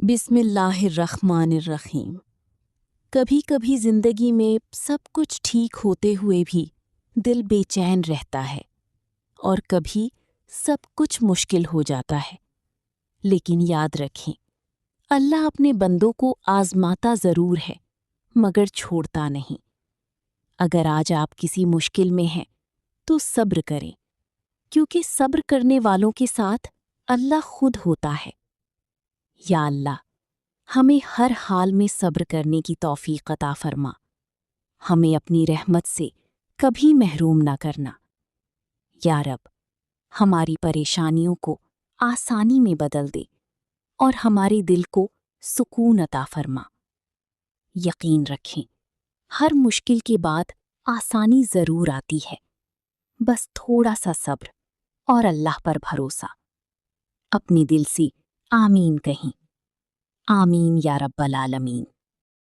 بسم اللہ الرحمن الرحیم۔ کبھی کبھی زندگی میں سب کچھ ٹھیک ہوتے ہوئے بھی دل بے چین رہتا ہے، اور کبھی سب کچھ مشکل ہو جاتا ہے۔ لیکن یاد رکھیں، اللہ اپنے بندوں کو آزماتا ضرور ہے مگر چھوڑتا نہیں۔ اگر آج آپ کسی مشکل میں ہیں تو صبر کریں، کیونکہ صبر کرنے والوں کے ساتھ اللہ خود ہوتا ہے۔ یا اللہ، ہمیں ہر حال میں صبر کرنے کی توفیق عطا فرما، ہمیں اپنی رحمت سے کبھی محروم نہ کرنا۔ یا رب، ہماری پریشانیوں کو آسانی میں بدل دے اور ہمارے دل کو سکون عطا فرما۔ یقین رکھیں، ہر مشکل کے بعد آسانی ضرور آتی ہے، بس تھوڑا سا صبر اور اللہ پر بھروسہ۔ اپنے دل سے آمین کہیں۔ آمین یا رب العالمین۔